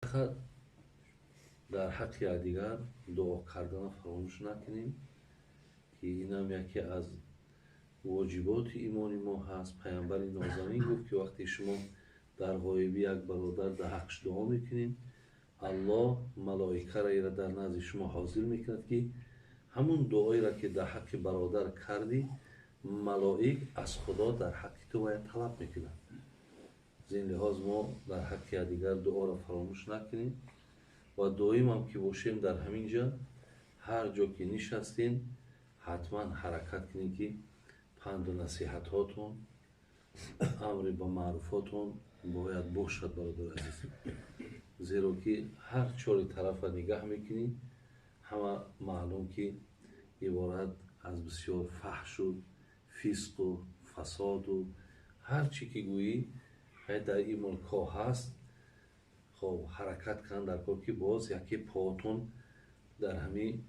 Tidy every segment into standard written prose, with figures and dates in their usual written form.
فقط در حق یکدیگر دعا کردن فراموش نکنیم که این هم یکی از واجبات ایمان ما هست. پیامبر نازنین گفت که وقتی شما در غایبی یک برادر در حقش دعا میکنین، الله ملائکه را در نزد شما حاضر میکند که همون دعایی را که در حق برادر کردی ملائک از خدا در حق تو باید طلب میکنند. از این لحاظ ما در حق یکدیگر دعا را فراموش نکنیم و دائم هم که باشیم در همین جا هر جا که نشستین حتما حرکت کنید که پند و نصیحتاتون امر به معروفاتون باید باشد برادر عزیز. زیرا که هر چهار طرف نگاه میکنید همه معلوم که عبارت از بسیار فحش و فسق و فساد و هر چی که گویی در این ملک ها هست. خب حرکت کن در کار که باز یکی پاتون در همین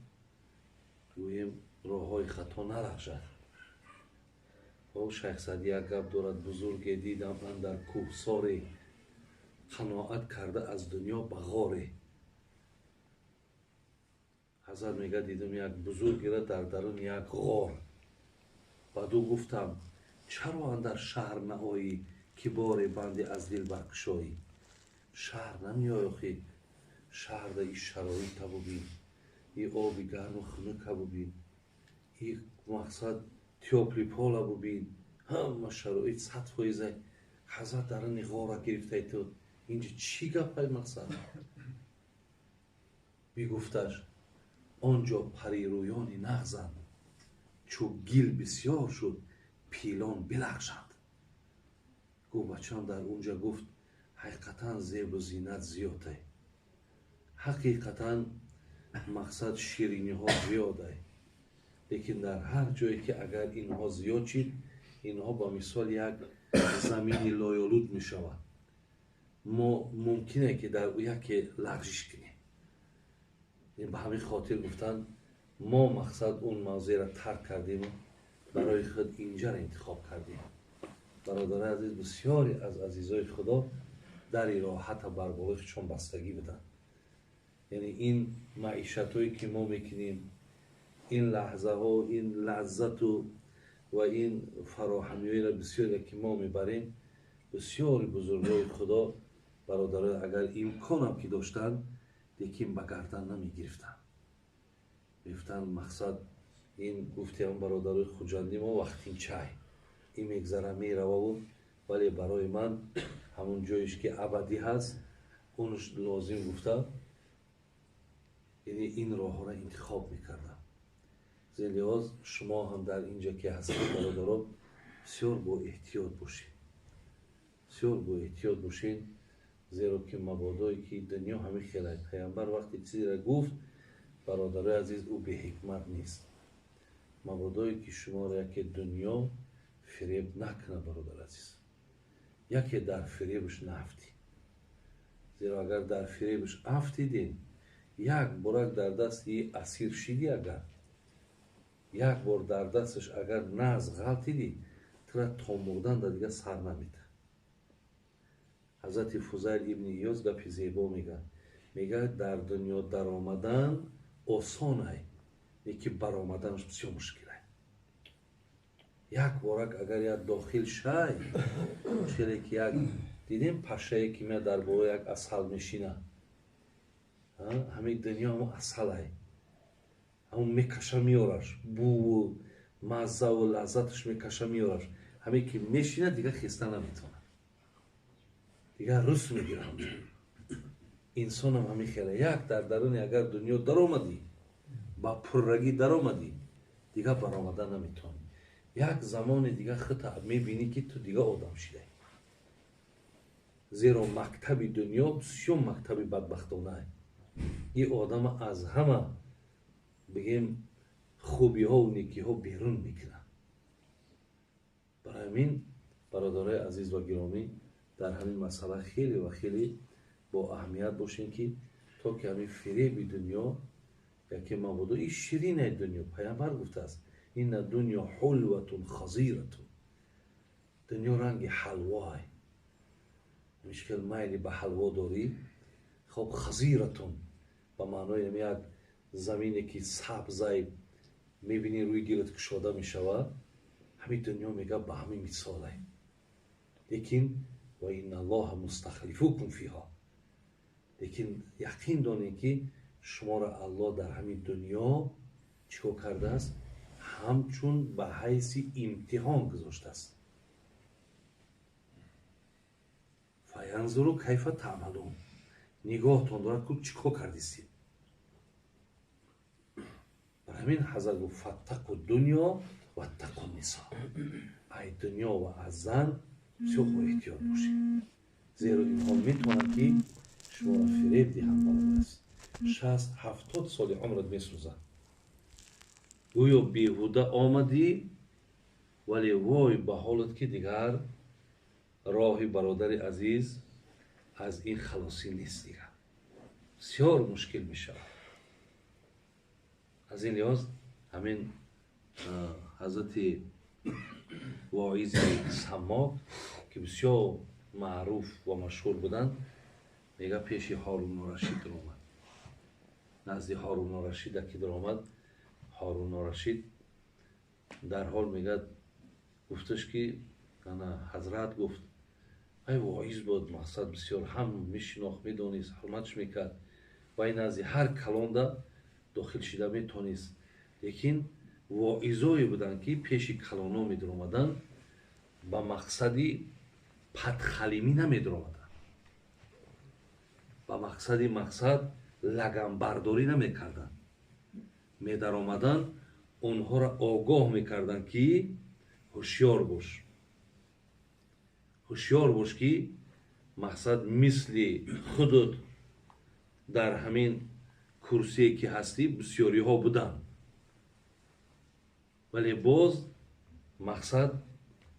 گوییم راه های خطا نرخشد. خب شیخ سعدی یک گپ دارد، بزرگ دیدم من در کوهسار قناعت کرده از دنیا به غار. حضرت میگه دیدم یک بزرگ را در درون یک غار. بعدو گفتم چرا اندر شهر نآیی که بار بندی از دل برکشایی؟ شهر نمیای آخی، شهر در این شرایط ببین، این آبی گرم و خنک ببین، این مقصد تیاپلی پالا ببین، همه شرایط 100%. حضرت در این غار گرفته تو اینجا چی گپ های مقصد؟ میگفتش آنجا پری رویانی نغزند، چو گیل بسیار شد پیلان بلغزند. گفت بچه‌ام در اونجا گفت حقیقتا زیب و زینت زیاده، حقیقتا مقصد شیرینی ها زیاده، لیکن در هر جایی که اگر اینها زیاد شد اینها با مثال یک زمینی لایالود می شود. ما ممکنه که در او یک لغزش کنیم. این به همین خاطر گفتن ما مقصد اون موضوع را ترک کردیم و برای خود اینجا را انتخاب کردیم. برادر عزیز، بسیاری از عزیزای خدا در این راحت بر بالای چون بستگی بدن. یعنی این معیشت هایی که ما میکنیم، این لحظه ها، این لذت و این فراهمی را بسیاری که ما میبریم، بسیاری بزرگای خدا برادر اگر امکان هم که داشتن لیکن به گردن نمیگرفتن. گفتن مقصد این گفتی هم برادر خوجندی ما وقتی چای این میگذره میروه و ولی برای من همون جایش که ابدی هست اونش لازم گفته، یعنی این راه را انتخاب میکردم. زین لحاظ شما هم در اینجا که هستید برادران بسیار با احتیاط باشین، بسیار با احتیاط باشین، زیرا که مبادایی که دنیا همه خیلی پیامبر وقتی چیزی را گفت برادر عزیز او به حکمت نیست. مبادایی که شما را که دنیا فریب نکنه برادر عزیز، یکی در فریبش نفتی. زیرا اگر در فریبش افتیدین یک بارک در دستی اسیر شدی، اگر یک بار در دستش اگر ناز غلطیدی ترا تا مردن در دیگه سر نمیده. حضرت فضیل ابن ایاز گپی زیبا میگه در دنیا در آمدن آسانه، یکی بر آمدنش بسیار مشکله. یک بارک اگر یک داخل شای مشکلی که یک دیدیم پشهی که می در باره یک اصل میشینه، همه دنیا همون اصله، همون میکشه میارش، بو و مزه و لذتش میکشه میارش، همه که میشینه دیگه خسته نمیتونه، دیگه رس میگیره. انسان هم همین خیلی یک در درون اگر دنیا در آمدی با پررگی در آمدی دیگه بر آمدن نمیتونی. یک زمان دیگه خطا میبینی که تو دیگه آدم شده. زیرا مکتب دنیا بسیار مکتب بدبختانه، این آدم از همه بگیم خوبی ها و نیکی ها بیرون میکنه. برای همین برادرای عزیز و گرامی در همین مسئله خیلی و خیلی با اهمیت باشین که تا که همین فریب دنیا یکی مبادا این شیرین دنیا، پیامبر گفته است این دنیا حلوة خضیرة، دنیا رنگ حلوای. مشکل میلی به حلوا داری، خب خب خزیرتون به معنای یک زمینی که سبزای میبینی روی دلت کشاده میشود، همین دنیا میگه به همین مثاله. لیکن و این الله مستخلفوکم فیها، لیکن یقین دانید که شما را الله در همین دنیا چیکار کرده است؟ همچون به حیث امتحان گذاشته است. فینظروا کیف تعملون، نگاهتون دارد که چیکار کردید. برای همین حضرت گفت فاتقوا الدنیا و اتقوا النساء، ای دنیا و از زن بسیار احتیاط باشید، زیرا اینها میتونن که شما را فریب دهند. برادر است 60-70 سال عمرت میسوزد، گویا بیهوده آمدی، ولی وای به حالت که دیگر راهی برادر عزیز از این خلاصی نیست دیگر، بسیار مشکل میشود. از این لحاظ همین حضرت واعظ سماک که بسیار معروف و مشهور بودند، میگه پیش هارون الرشید در آمد، نزد هارون الرشید که در آمد، هارون الرشید در حال میگه گفتش که حضرت گفت ای واعظ بود، مقصد بسیار هم میشناخت، میدونست، حرمتش میکرد و این نزد هر کلانده داخل شده میتونست. لیکن واعظایی بودن که پیش کلانا میدر آمدن با مقصدی پدخلیمی نمیدر آمدن، با مقصد لگن برداری نمیکردن، میدر آمدن اونها را آگاه میکردن که هوشیار باش، هوشیار باش که مقصد مثل خودت در همین کرسی که هستی بسیاری ها بودن، ولی باز مقصد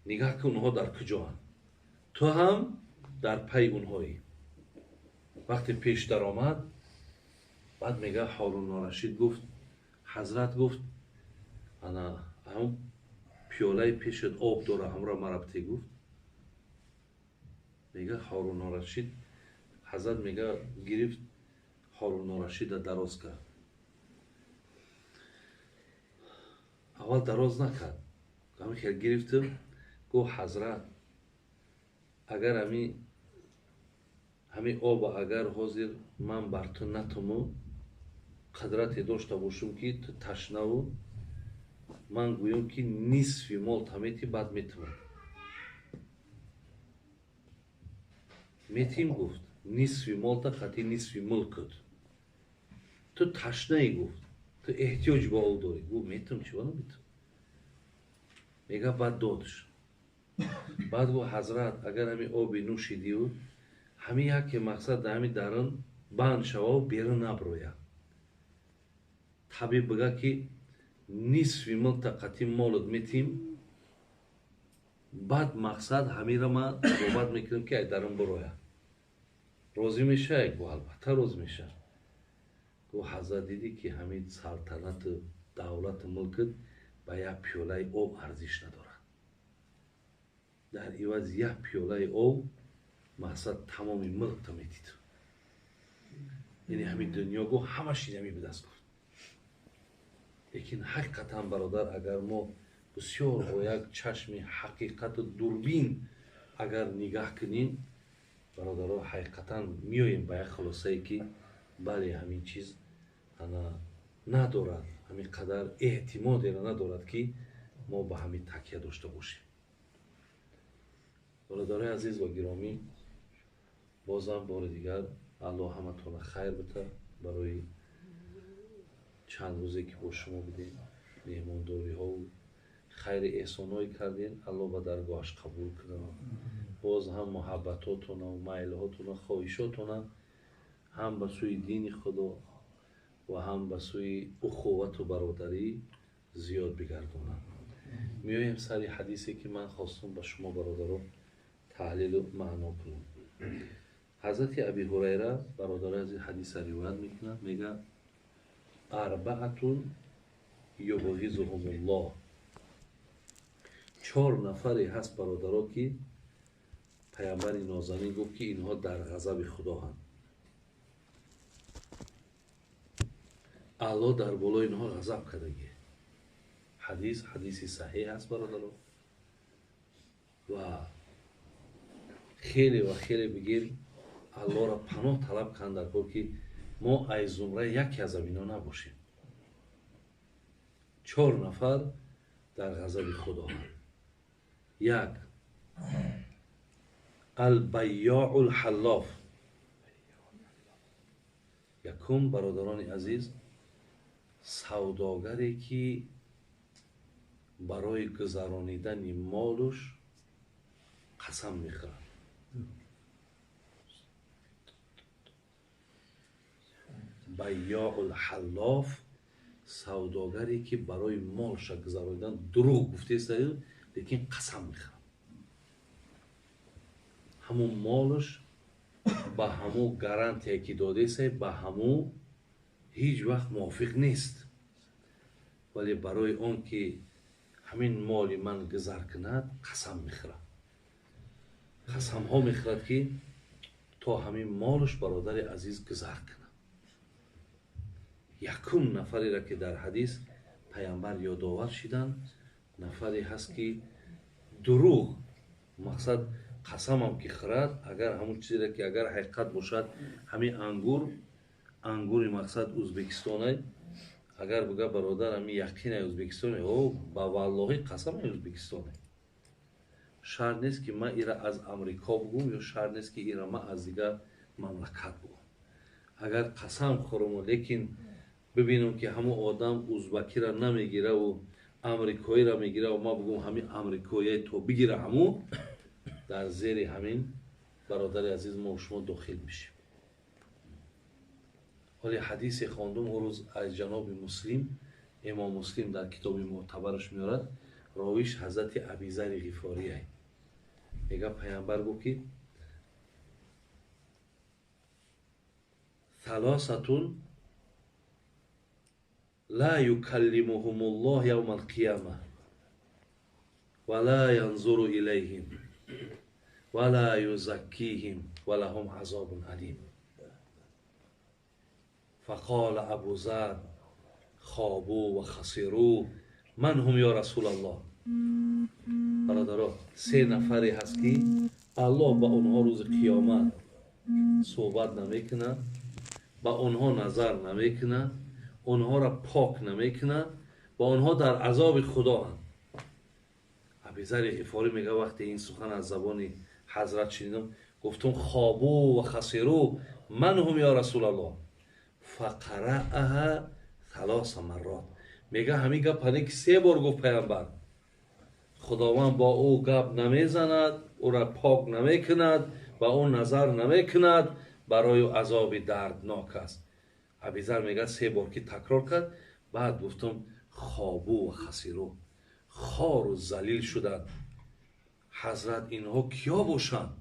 نگاه که اونها در کجا هست، تو هم در پی اونهایی. وقتی پیش در آمد، بعد میگه هارون الرشید گفت حضرت گفت انا هم پیاله پیشت آب داره، همراه مربطه گفت. میگه هارون الرشید، حضرت میگه گرفت هارون الرشید دراز کرد. اول دراز نکرد، همین که گرفتم گفت حضرت اگر همین آب اگر حاضر من بر تو نتمو قدرتی داشته باشم که تو تشنه و من گویم که نصف مال تمیتی بعد میتمم. میتیم گفت نصف مال تا خطی نصف ملکت، تو تشنه ای گفت، تو احتیاج با او داری. گفت میتم چی نمیتم. میگه بعد دادش. بعد گفت حضرت اگر همین آبی نوشیدی و همین یک که مقصد همین درن بند شوا و بیرون نبروید، طبیب بگه که نصف منطقتی مالت میتیم، بعد مقصد همین را من صحبت میکنم که درن بروید. راضی میشه؟ گفت البته راضی میشه. گفت حضرت دیدی که همین سلطنت دولت ملکت با یک پیاله آب ارزش نداره، در عوض یک پیاله آب مقصد تمام ملک تا میدید. یعنی همین دنیا گفت همش اینمی به دست گفت. لیکن حقیقتا برادر اگر ما بسیار با یک چشم حقیقت و دوربین اگر نگاه کنیم، برادرها حقیقتا میاییم به یک خلاصه ای که بله همین چیز ندارد، همین قدر اعتماد ندارد که ما به همین تکیه داشته باشیم. برادرای عزیز و گرامی، بازم بار دیگر الله همتون خیر بده. برای چند روزی که با شما بودیم، مهمانداری ها و خیر احسانایی کردین، الله به درگاهش قبول کنه. باز هم محبتاتون و میلهاتون و خواهشاتون هم به سوی دین خدا و هم به سوی اخوت و برادری زیاد بگردونن. میایم سری حدیثی که من خواستم به شما برادران تحلیل و معنا کنم. حضرت ابی هریره برادر از این حدیث روایت میکنه، میگه اربعتون یبغضهم الله، 4 نفری هست برادرها که پیامبر نازنین گفت که اینها در غضب خدا هستند. алло дар болои инҳо ғазаб кардагӣ. ҳадиси саҳеҳ аст бародарон. ва хеле ва хеле бигир аллоро паноҳ талаб кан дар ҳол ки мо аз зумраи яке аз ино набошем. 4 нафар дар ғазаби худоанд. як албайёъу лҳаллоф. якум бародарони азиз, савдогаре ки барои гузаронидани молуш қасам мехӯрад. байёъу лҳаллоф, савдогаре ки барои молша гузаронидан дурӯғ гуфтеста, лекин қасам мехӯрад. ҳамун молуш ба ҳамун гарантия ки додеса ба ҳамун ҳеҷ вақт мувофиқ нест, вале барои он ки ҳамин моли ман гузар кунад қасам мехӯрад. қасамҳо мехӯрад ки то ҳамин молуш бародари азиз гузар кунад. якум нафареро ки дар ҳадис паямбар ёдовар шиданд, нафаре ҳаст ки дурӯғ, мақсад қасамам ки хӯрад, агар ҳамун чизеро ки агар ҳақиқат бошад, ҳамин ангури мақсад Ӯзбекистонай, агар бигӯя бародар ҳамин яқинай Ӯзбекистонай, ба валлоҳи қасамай Ӯзбекистонай. шарт нест ки ман ира аз Амрико бугум ё шарт нест ки ира ман аз дигар мамлакат бугум. агар қасам хӯрам, лекин бибинам ки ҳамун одам ӯзбакиро намегираву амрикоиро мегираву ман бугум ҳамин амрикоие то бигира ҳамун, дар зери ҳамин бародари азиз мо шумо дохил мешем. ҳоли ҳадисе хондум ӯ рӯз аз ҷаноби Муслим, имом Муслим дар китоби мӯътабараш меорад, ровиш ҳазрати Абизари ғифорияй. мега паямбар гуфт ки ثلاثة لا يكلمهم الله يوم القيامة ولا ينظر إليهم ولا يزكيهم ولهم عذاب أليم. فقال أبو ذر خابوا وخسروا من هم يا رسول الله. برادران، 3 نفری هست که الله با اونها روز قیامت صحبت نمیکنه، با اونها نظر نمیکنه، اونها را پاک نمیکنه، با اونها در عذاب خدا هست. ابوذر غفاری میگه وقتی این سخن از زبان حضرت شنیدم، گفتم خابو و خسرو من هم یا رسول الله. فقرأها 3 مرات. میگه همین گپ که 3 بار گفت پیامبر. خداوند با او گپ نمیزند، او را پاک نمیکند، با او نظر نمیکند، برای عذاب دردناک است. ابوذر میگه 3 بار که تکرار کرد، بعد گفتم خابو و خسرو، خار و ذلیل شدند. حضرت اینها کیا باشند؟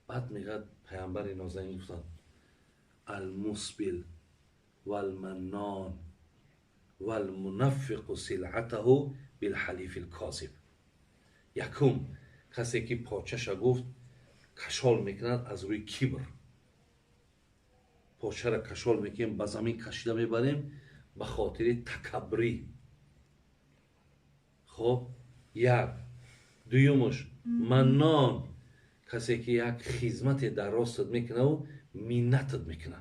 بعد میگه پیامبر نازنین گفتند المسبل والمنان والمنفق سلعته بالحلیف الکاذب. یکم کسی که پاچش گفت کشال میکند از روی کبر. پاچه را کشال میکنیم، به زمین کشیده میبریم به خاطر تکبری. خب یک. دویمش منان، کسی که یک خدمت در راستت میکنه و منتت میکنه.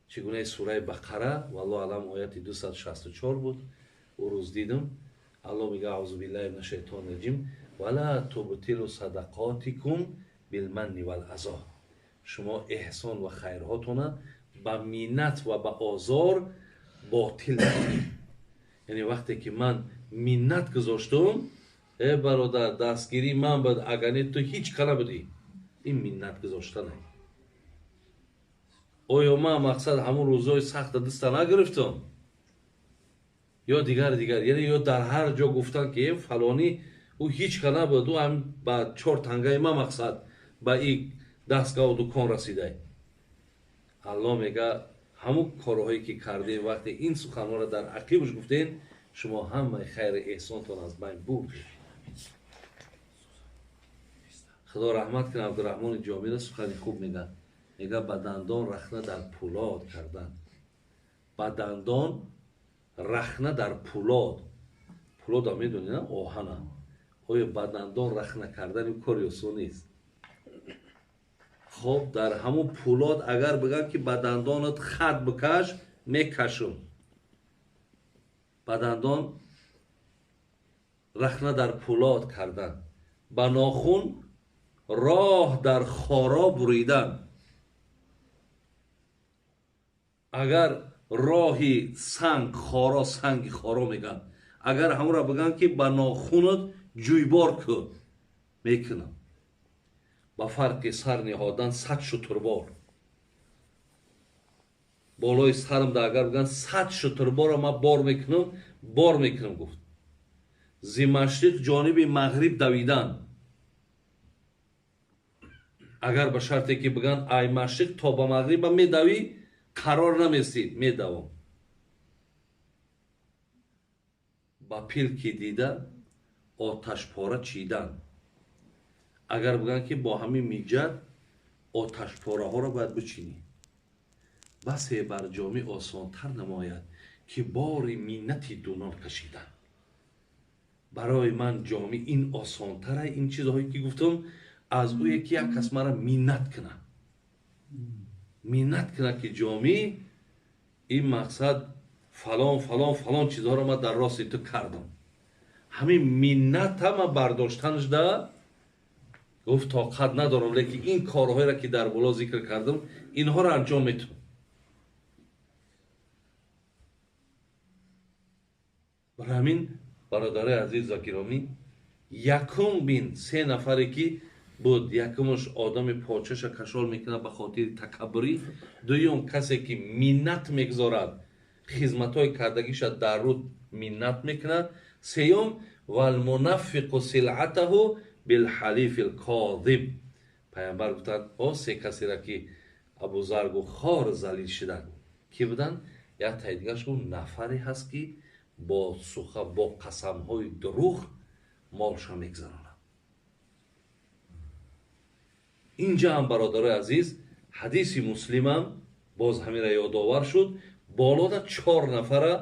چگونه سوره بقره والله علم آیت 264 بود، او روز دیدم الله میگه اعوذ بالله من الشیطان الرجیم ولا تبطلوا صدقاتکم بالمن والعذا. شما احسان و خیرهاتون با منت و با آزار باطل نکنید. یعنی وقتی که من منت گذاشتم، ای برادر دستگیری من بود، اگر نه تو هیچ کار نبودی. این منت گذاشتنه. آیا من مقصد همون روزای سخت دست نگرفتم یا دیگر، یعنی یا در هر جا گفتن که فلانی او هیچ کار نبود، او هم با 4 تنگای من مقصد با این دستگاه و دکان رسیده. الله میگه همون کارهایی که کردین وقتی این سخنها را در عقیبش گفتین، شما همه خیر احسانتون از بین برد. خدا رحمت کنه عبدالرحمن جامی را سخنی خوب میگه. میگه به دندان رخنه در پولاد کردن ба дандон рахна дар пулод. Пулода медони на оҳана. оя ба дандон рахна кардани кори осон нест. хоб дар ҳамун пулод агар бигӯяд ки ба дандонат хат бикаш, мекашум. ба дандон рахна дар пулод кардан. ба нохун роҳ дар хоро буридан. агар роҳи санг хоро, санги хоро мегӯянд. агар ҳамонро бигӯянд ки ба нохунат ҷӯйбор кӯ, мекунам. ба фарқи сар ниҳодан 100 шутурбор. болои сарамда агар бигӯянд 100 шутурборро ман бор мекунам гуфт. зи машриқ ҷониби мағриб давидан. агар ба шарте ки бигӯянд ай машриқ то ба мағриба медавӣ, қарор намеси, медавам. ба пилки дида оташпора чидан. агар бигӯянд ки бо ҳамин миҷат оташпораҳоро бояд бичинӣ. басе бар ҷомӣ осонтар намояд ки бори миннати дунон кашидан. барои ман ҷомӣ ин осонтар ин чизҳое ки гуфтам, аз ӯе ки як кас мара миннат кунад. миннат кунад ки ҷомӣ ин мақсад фалон чизҳоро ман дар рости ту кардам. ҳамин минната ман бардоштанаш да гуфт тоқат надорам, лекин ин корҳоеро ки дар боло зикр кардам, инҳоро анҷом метавонам. бар ҳамин бародари азиз ва гиромӣ, якум бин 3 нафаре ки буд, якумаш одами почаша кашол мекунад ба хотири такаббурӣ, дуюм касе ки миннат мегузорад, хизматҳои кардагиша дар руд миннат мекунад, сеюм валмунаффиқу силъатаҳу билҳалифи лкозиб. пайғамбар гуфтанд о се касеро ки абузар гуфт хор залил шуданд, ки буданд? як таидигашо нафаре ҳаст ки бо қасамҳои дуруғ молша мегзаронад. инҷа ҳам бародарои азиз, ҳадиси муслимам боз ҳамира ёдовар шуд. болода 4 нафара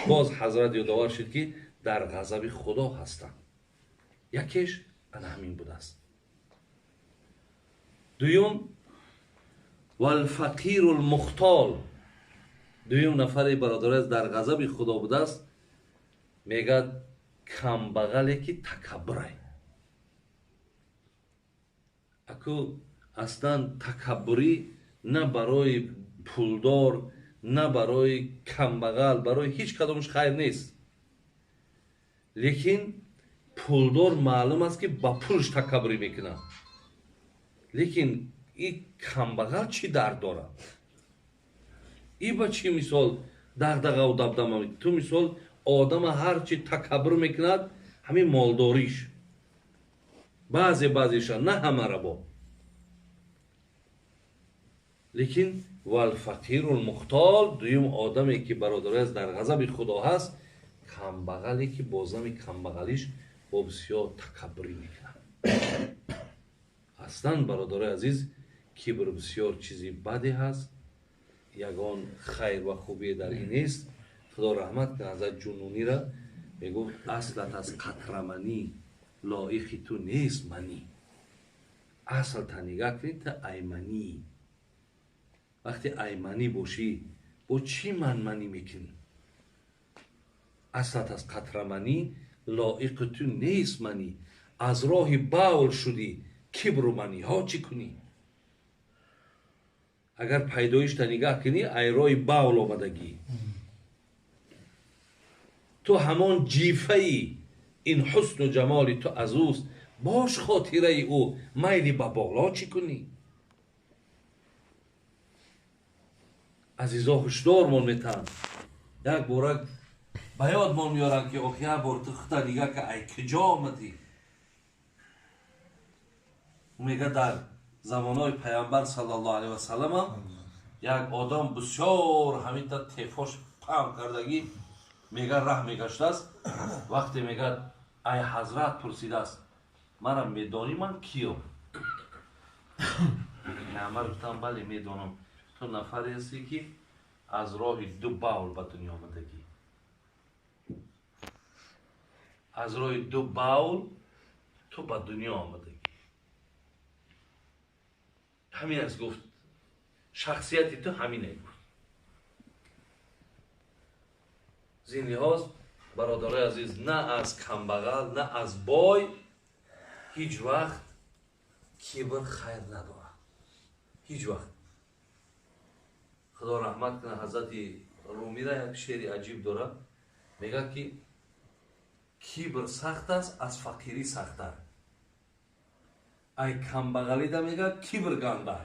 боз ҳазрат ёдовар шуд ки дар ғазаби худо ҳастанд. якеш ана ҳамин будааст. дуюм валфақиру лмухтол. дуюм нафаре бародарои дар ғазаби худо будааст. мегӯяд камбағале ки такаббурай. аку аслан такаббурӣ на барои пулдор, на барои камбағал, барои ҳеҷ кадомаш хайр нест. лекин пулдор маълум аст ки ба пулш такаббурӣ мекунад. лекин ин камбағал чӣ дард дорад? ин ба чӣ мисол дағдағаву дабдама мекунад? ту мисол одама ҳарчи такаббур мекунад, ҳамин молдориш, баъзеша, на ҳамара бо. лекин валфақиру лмухтол, дуюм одаме ки бародарояс дар ғазаби худо ҳаст, камбағале ки бо зами камбағалиш бо бисёр такаббурӣ мекунад. аслан бародарои азиз, кибр бисёр чизи баде ҳаст. ягон хайр ва хубие дар ин нест. худо раҳмат кунад ҳазрат ҷунунира мегуфт аслат аз қатраманӣ лоиқи ту нест манӣ. асл та нигоҳ кунед та айманӣ. вақте айманӣ бошӣ бо чӣ манманӣ мекунӣ? аслат аз қатраманӣ лоиқи ту нест манӣ. аз роҳи баул шудӣ кибру маниҳо чӣ кунӣ? агар пайдоишта нигоҳ кунӣ, ай роҳи баул омадагӣ. ту ҳамон ҷифаи ин ҳусну ҷамоли ту аз ӯст, бош хотираи ӯ, майли ба боло чӣ кунӣ? азизо ҳушдормон метаҳанд. як бора ба ёдмон меёранд ки ох як бор ту худа нигоҳ ка ай куҷо омадӣ. мега дар замонои пайғамбар саллаллоҳу алайҳи васаллам як одам бисёр ҳамита тефош пам кардагӣ мега раҳ мегаштааст. вақте мега ай ҳазрат пурсидааст, мара медонӣ ман киём? пайғамбар гуфтанд бале медонам, ту нафаре ҳастӣ ки از راه دو باول به دنیا آمدگی. از راه دو باول تو به دنیا آمدگی. همین از گفت شخصیتی تو همینه گفت. زین لحاظ برادرای عزیز، نه از کمبغل نه از بای هیچ وقت کبر خیر نداره. هیچ وقت. خدا رحمت کنه حضرت رومی را یک شعر عجیب داره، میگه که کبر سخت است از فقیری سخت‌تر. ای کمبغلی دا میگه کبر گنده.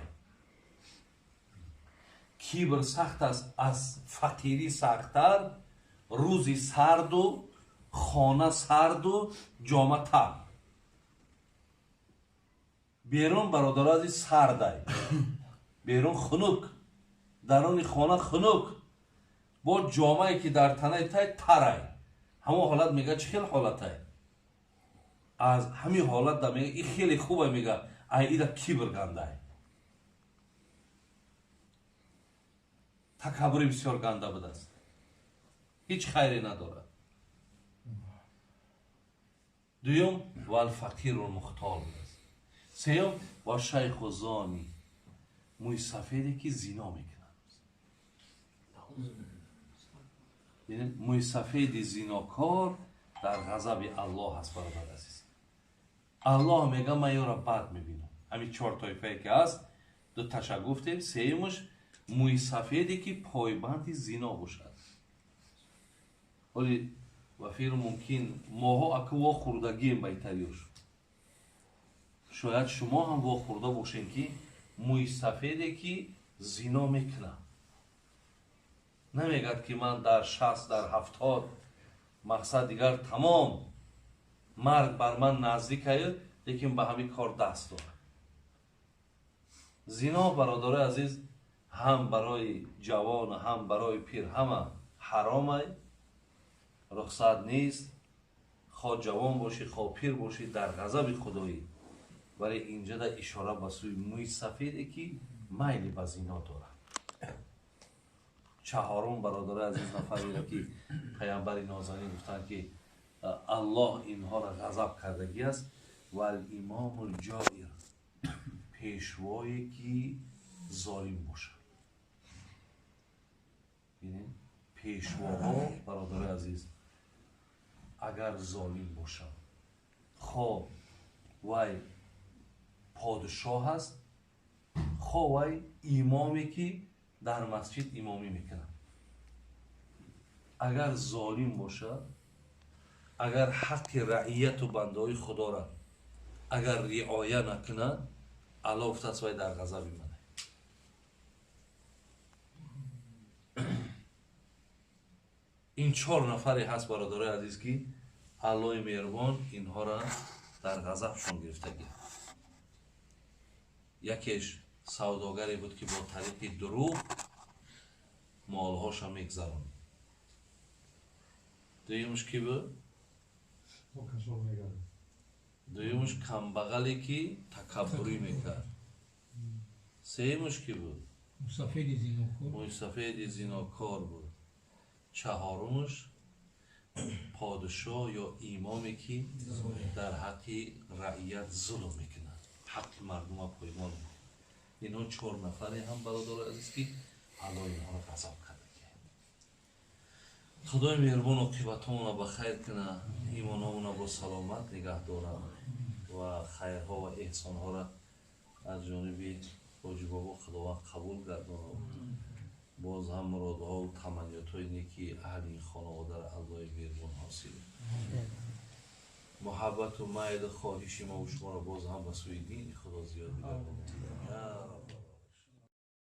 کبر سخت است از فقیری سخت‌تر، روزی سرد و خانه سرد و جامه تر. بیرون برادر عزیز سرده، بیرون خنک، درون خانه خنک، با جامعه که در تنه تای تره. همون حالت میگه چه خیلی حالته. از همین حالت دا میگه این خیلی خوبه، میگه ای ایده کبر گنده. تکبری بسیار گنده بوده است، هیچ خیری نداره. دویم و الفقیر و المختال بوده است. سیوم و شیخ و زانی، موی سفیدی که زنا میکنه. موی سفید زیناکار در غضب الله هست برادر عزیز. الله میگه من یارا بد میبینم. همین 4 طایفه که هست دو تاشا گفتیم. سیمش موی سفیدی که پایبند زنا باشد. ولی وفیر ممکن ماها اکو وا خوردگیم بهتریش. شاید شما هم وا خورده باشین که موی سفیدی که زنا میکنه. نمیگد که من در 60 در 70 مقصد دیگر تمام مرگ بر من نزدیک است، لیکن به همین کار دست داره. زنا برادر عزیز هم برای جوان هم برای پیر همه حرامه، رخصت نیست. خواه جوان باشی خواه پیر باشی در غضب خدایی. ولی اینجا در اشاره به سوی موی سفیدی که میل به زنا داره. چهارم برادر عزیز نفری را که پیامبر نازنین گفتند که الله اینها را غضب کردگی است. و الامام الجائر، پیشوایی که ظالم باشد. ببینید پیشواها برادر عزیز اگر ظالم باشد، خواه وی پادشاه هست، خواه وی امامی که در مسجد امامی میکنه، اگر ظالم باشد، اگر حق رعیت و بنده خدا را اگر رعایت نکنه، الله افتاد وی در غضب منه. این 4 نفری هست برادر عزیز که الله مهربان اینها را در غضبشون گرفتگی. یکیش سوداگری بود که با طریق دروغ مالهاش میگذران. دویمش کی بود؟ دویمش کمبغلی که تکبری میکرد. سیمش کی بود؟ سفید زیناکار بود. چهارمش پادشاه یا امامی که در حق رعیت ظلم میکنه، حق مردم ها پایمال میکنه. اینها 4 نفری هم برادر عزیز که الله اینها را غضب کرده. خدای مهربان عاقبتمون را بخیر کنه، ایمانمون را با سلامت نگه داره و خیرها و احسانها را از جانب حاجی بابا خداوند قبول گردانه. باز هم مرادها و تمنیات‌های نیکی اهل این خانواده را الله مهربان حاصل. محبت و میل خواهش ما و شما را باز هم به سوی دین خدا زیاد بگردانه.